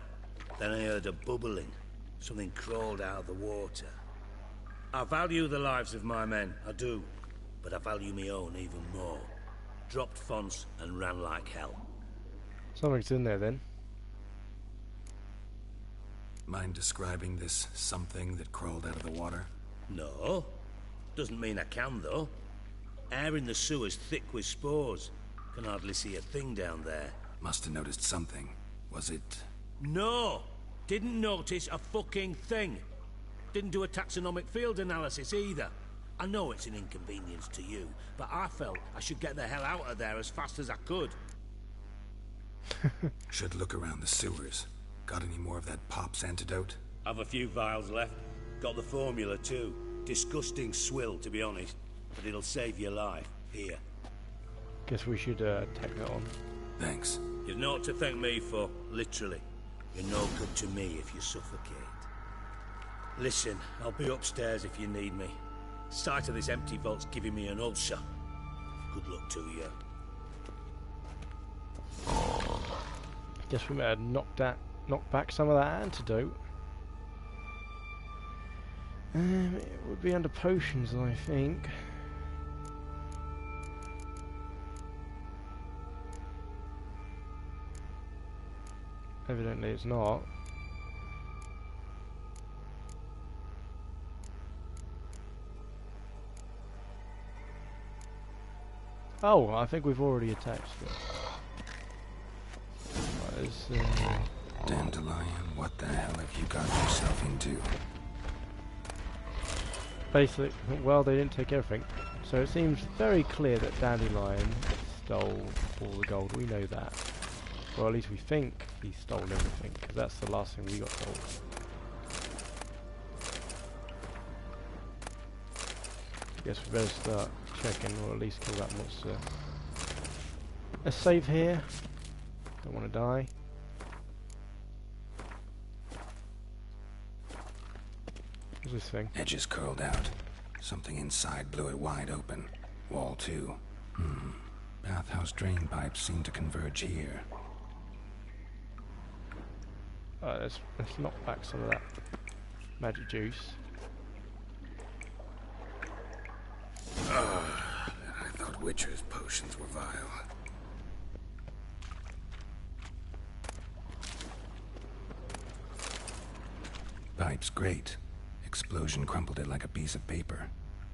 Then I heard a bubbling. Something crawled out of the water. I value the lives of my men, I do. But I value my own even more. Dropped Fonce and ran like hell. Something's in there then. Mind describing this something that crawled out of the water? No. Doesn't mean I can, though. Air in the sewer's thick with spores. Can hardly see a thing down there. Must have noticed something. Was it... No! Didn't notice a fucking thing. Didn't do a taxonomic field analysis either. I know it's an inconvenience to you, but I felt I should get the hell out of there as fast as I could. Should look around the sewers. Got any more of that Pop's antidote? Have a few vials left. Got the formula too. Disgusting swill, to be honest. But it'll save your life. Here. Guess we should take that on. Thanks. You've naught to thank me for, literally. You're no good to me if you suffocate. Listen, I'll be upstairs if you need me. Sight of this empty vault's giving me an ulcer. Good luck to you. Guess we better knock back some of that antidote. It would be under potions, I think. Evidently it's not. Oh, I think we've already attached it. Right, there's, Dandelion, what the hell have you got yourself into? Basic. Well, they didn't take everything. So it seems very clear that Dandelion stole all the gold. We know that. Well, at least we think he stole everything, because that's the last thing we got told. Guess we better start checking, or at least kill that monster. Let's save here. Don't want to die. What's this thing? Edges curled out. Something inside blew it wide open. Wall 2. Bathhouse drain pipes seem to converge here. Let's knock back some of that magic juice. I thought Witcher's potions were vile. Pipe's great. Explosion crumpled it like a piece of paper.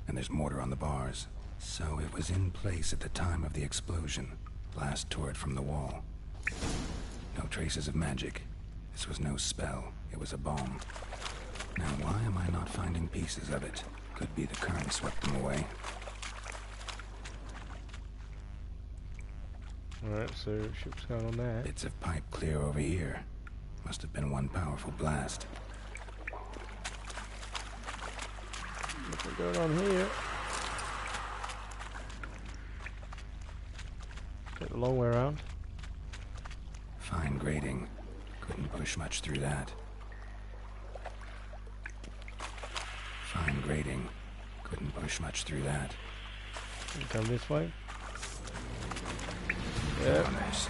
And there's mortar on the bars. So it was in place at the time of the explosion. Blast tore it from the wall. No traces of magic. This was no spell. It was a bomb. Now why am I not finding pieces of it? Could be the current swept them away. Alright, so what's going on there? Bits of pipe clear over here. Must have been one powerful blast. What's going on here? Take the long way around. Fine grating. Couldn't push much through that. Fine grating. Couldn't push much through that. Come this way. Yep. Runners.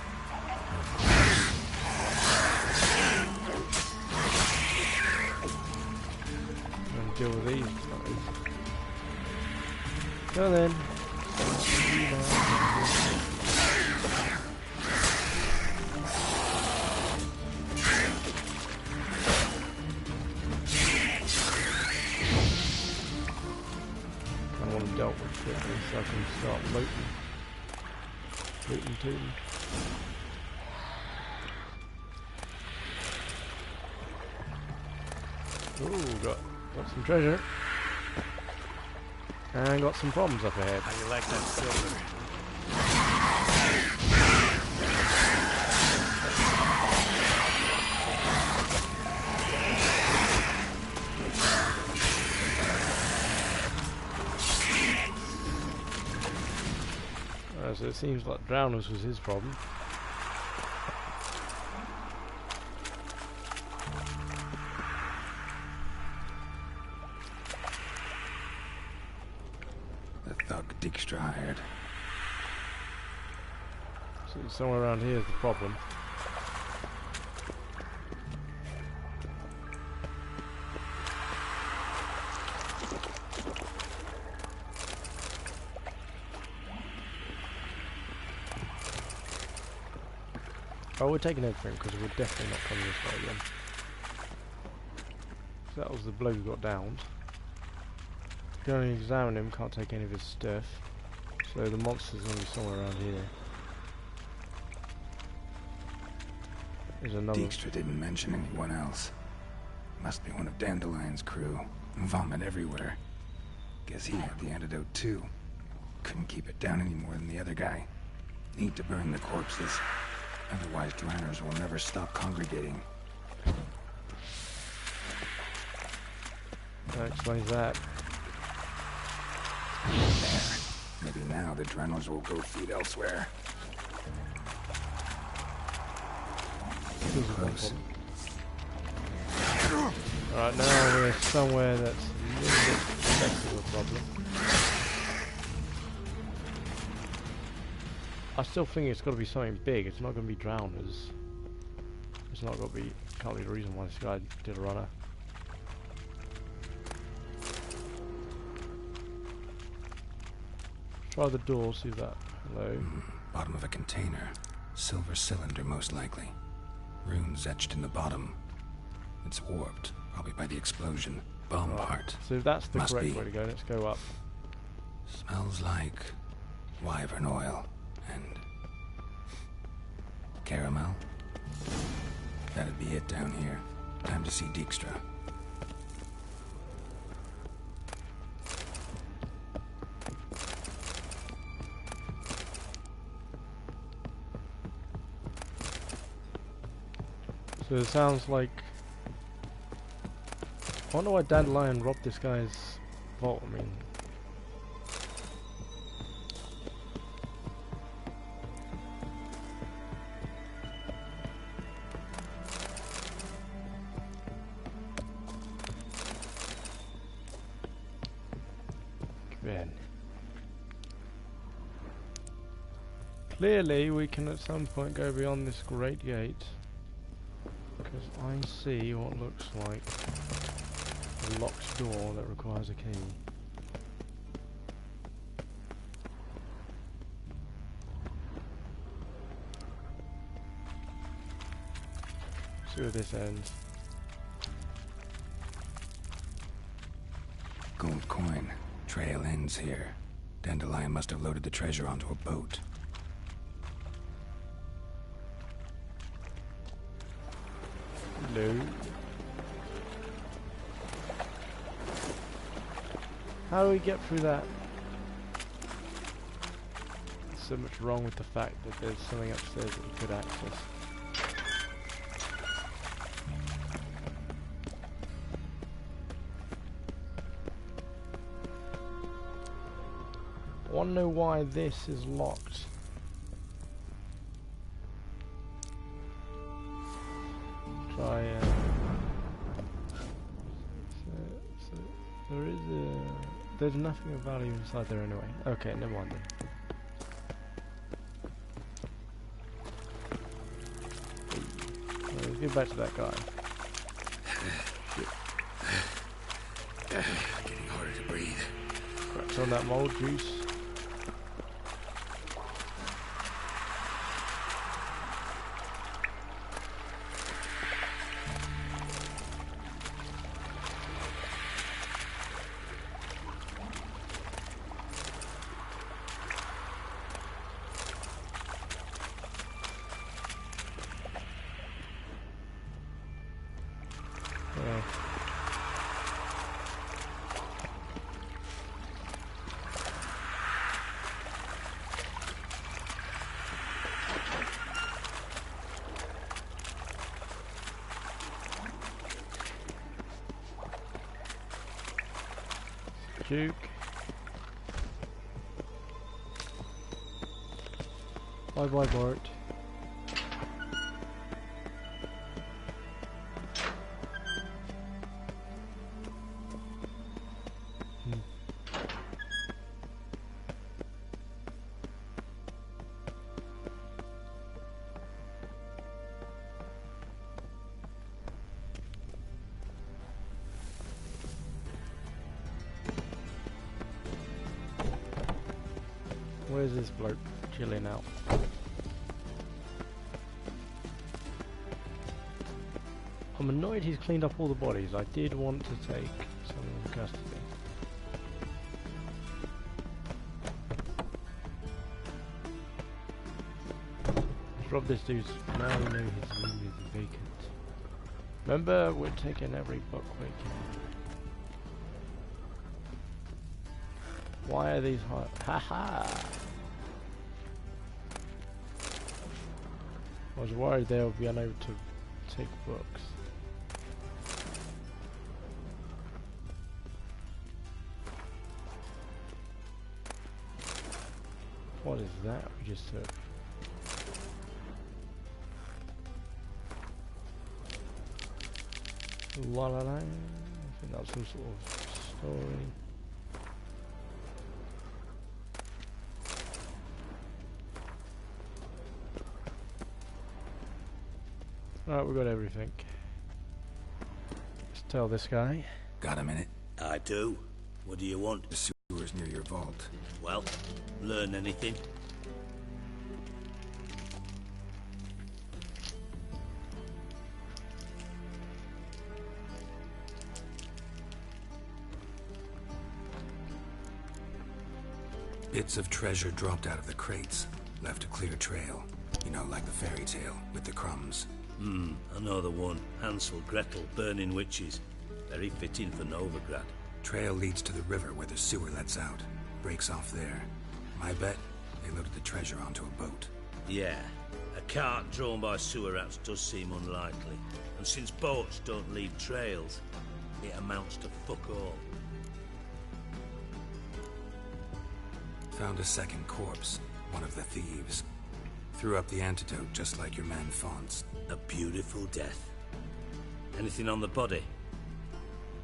Deal with these. So then. I want them dealt with quickly so I can start looting. Looting tooting. Ooh, got some treasure. And got some problems up ahead. How you like that silver? So it seems like drowners was his problem. Dijkstra hired. So somewhere around here is the problem. Oh, we're taking everything because we're definitely not coming this way again. So that was the bloke who got downed. Go and examine him, can't take any of his stuff. So the monster's going to be somewhere around here. There's another. Dijkstra didn't mention anyone else. Must be one of Dandelion's crew. Vomit everywhere. Guess he had the antidote too. Couldn't keep it down any more than the other guy. Need to burn the corpses. Otherwise drowners will never stop congregating. That explains that. There. Maybe now the drowners will go feed elsewhere. Close. Alright, now we're somewhere that's a little bit less of a problem. I still think it's got to be something big. It's not going to be drowners. It's not going to be. Can't be the reason why this guy did a runner. Try the door. See that? Hello. Bottom of a container. Silver cylinder, most likely. Runes etched in the bottom. It's warped, probably by the explosion. Bomb part. So that's the Must correct be. way to go. Let's go up. Smells like wyvern oil and caramel. That'd be it down here. Time to see Dijkstra. So it sounds like... I wonder why Dandelion robbed this guy's vault. I mean... Ben. Clearly we can at some point go beyond this great gate. Because I see what looks like a locked door that requires a key. See where this ends. Gold coin. Trail ends here. Dandelion must have loaded the treasure onto a boat. Hello. How do we get through that? There's so much wrong with the fact that there's something upstairs that we could access. I want to know why this is locked. Try so there is there's nothing of value inside there anyway. Okay, never mind then. Let's get back to that guy. Getting harder to breathe. Cracks on that mold juice. Juke. Bye bye Bart. Where's this bloke chilling out? I'm annoyed he's cleaned up all the bodies. I did want to take some in custody. Let's rob this dude's... Now we know his room is vacant. Remember, we're taking every buck we can. Why are these hot? Haha! I was worried they would be unable to take books. What is that we just took? La la la. I think that's some sort of story. Alright, we got everything. Let's tell this guy. Got a minute? I do. What do you want? The sewer's near your vault. Well, learn anything? Bits of treasure dropped out of the crates. Left a clear trail. You know, like the fairy tale, with the crumbs. I know the one. Hansel, Gretel, burning witches. Very fitting for Novigrad. Trail leads to the river where the sewer lets out. Breaks off there. My bet, they loaded the treasure onto a boat. Yeah, A cart drawn by sewer rats does seem unlikely, and since boats don't leave trails, it amounts to fuck all. Found a second corpse, one of the thieves. Threw up the antidote just like your man Fonz. A beautiful death. Anything on the body?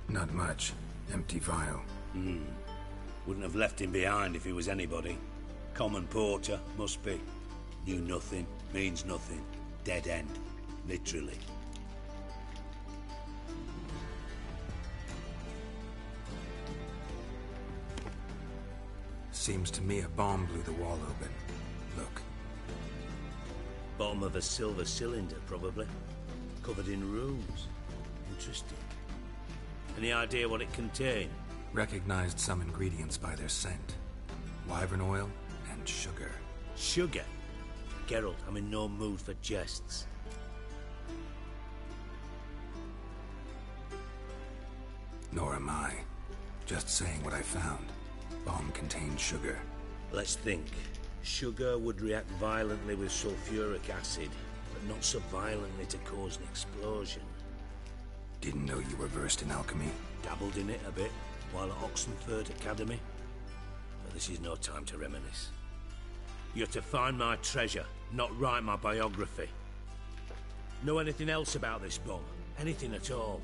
Not much. Empty vial. Wouldn't have left him behind if he was anybody. Common porter, must be. Knew nothing, means nothing. Dead end. Literally. Seems to me a bomb blew the wall open. Look. Bottom of a silver cylinder, probably. Covered in runes. Interesting. Any idea what it contained? Recognized some ingredients by their scent. Wyvern oil and sugar. Sugar? Geralt, I'm in no mood for jests. Nor am I. Just saying what I found. Bomb contained sugar. Let's think. Sugar would react violently with sulfuric acid, but not so violently to cause an explosion. Didn't know you were versed in alchemy. Dabbled in it a bit while at Oxenford Academy. But this is no time to reminisce. You're to find my treasure, not write my biography. Know anything else about this bomb? Anything at all?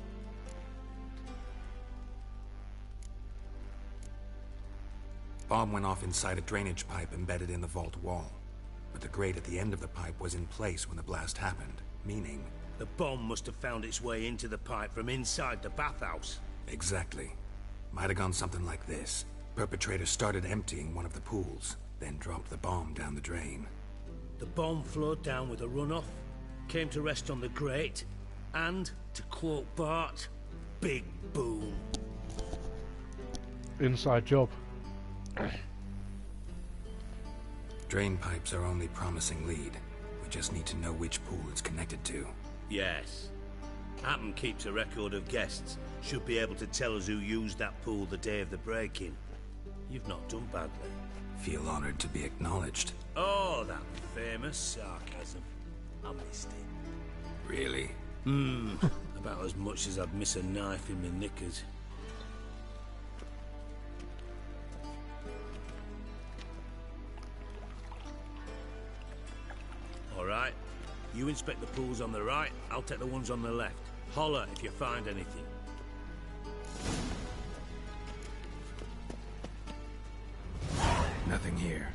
Bomb went off inside a drainage pipe embedded in the vault wall. But the grate at the end of the pipe was in place when the blast happened, meaning... The bomb must have found its way into the pipe from inside the bathhouse. Exactly. Might have gone something like this. Perpetrator started emptying one of the pools, then dropped the bomb down the drain. The bomb flowed down with a runoff, came to rest on the grate, and, to quote Bart, big boom. Inside job. Drain pipes are only promising lead. We just need to know which pool it's connected to. Yes. Hammond keeps a record of guests. Should be able to tell us who used that pool the day of the break-in. You've not done badly. Feel honored to be acknowledged. Oh, that famous sarcasm. I missed it. Really? About as much as I'd miss a knife in my knickers. All right. You inspect the pools on the right, I'll take the ones on the left. Holler if you find anything. Nothing here.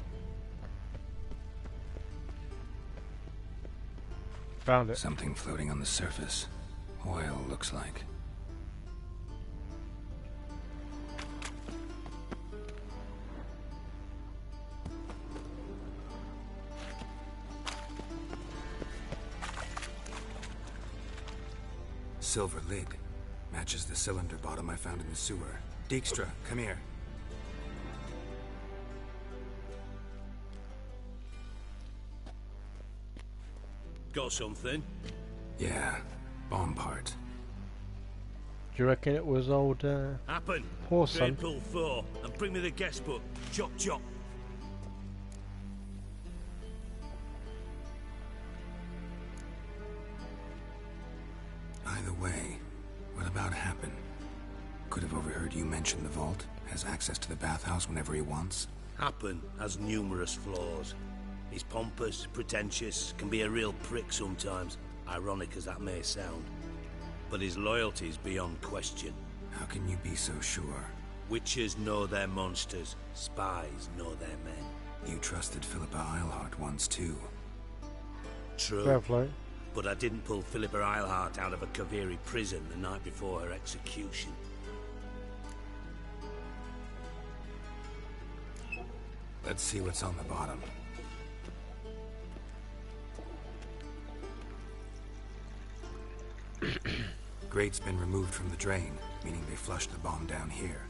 Found it. Something floating on the surface. Oil, looks like. Silver lid. Matches the cylinder bottom I found in the sewer. Dijkstra, come here. Got something? Yeah, bomb part. Do you reckon it was old, Happen. horse son? Pool 4, and bring me the guest book. Chop chop. Either way, what about Happen? Could have overheard you mention the vault. Has access to the bathhouse whenever he wants. Happen has numerous flaws. He's pompous, pretentious, can be a real prick sometimes, ironic as that may sound. But his loyalty's beyond question. How can you be so sure? Witches know their monsters, spies know their men. You trusted Philippa Eilhart once too. True. Fair play. But I didn't pull Philippa Eilhart out of a Kaviri prison the night before her execution. Let's see what's on the bottom. Grate's been removed from the drain, meaning they flushed the bomb down here.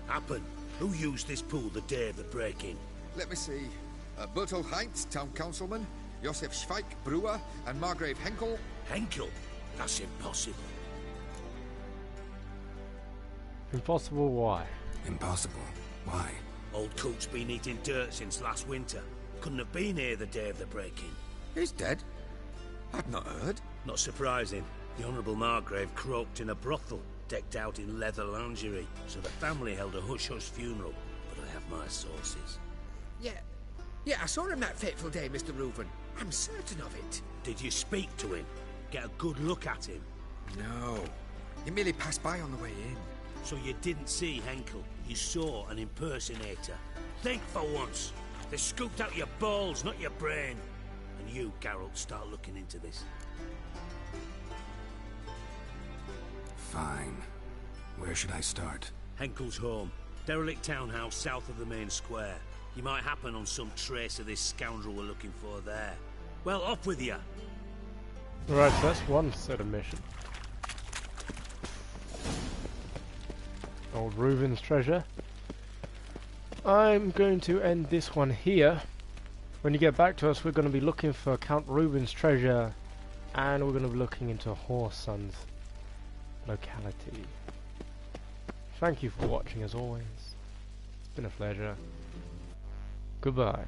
Happen. Who used this pool the day of the break-in? Let me see. Bertolt Heinz, town councilman, Josef Schweik, brewer, and Margrave Henkel. Henkel? That's impossible. Impossible, why? Impossible. Why? Old coot's been eating dirt since last winter. Couldn't have been here the day of the break-in. He's dead? I've not heard. Not surprising. The Honourable Margrave croaked in a brothel, decked out in leather lingerie, so the family held a hush-hush funeral. But I have my sources. Yeah, I saw him that fateful day, Mr. Reuven. I'm certain of it. Did you speak to him? Get a good look at him? No. He merely passed by on the way in. So you didn't see Henkel. You saw an impersonator. Think for once. They scooped out your balls, not your brain. And you, Geralt, start looking into this. Fine. Where should I start? Henkel's home. Derelict townhouse south of the main square. You might happen on some trace of this scoundrel we're looking for there. Well, off with you! Right, so that's one set of mission. Old Reuven's treasure. I'm going to end this one here. When you get back to us, we're going to be looking for Count Reuben's treasure, and we're going to be looking into Whoreson's locality. Thank you for watching as always. It's been a pleasure. Goodbye.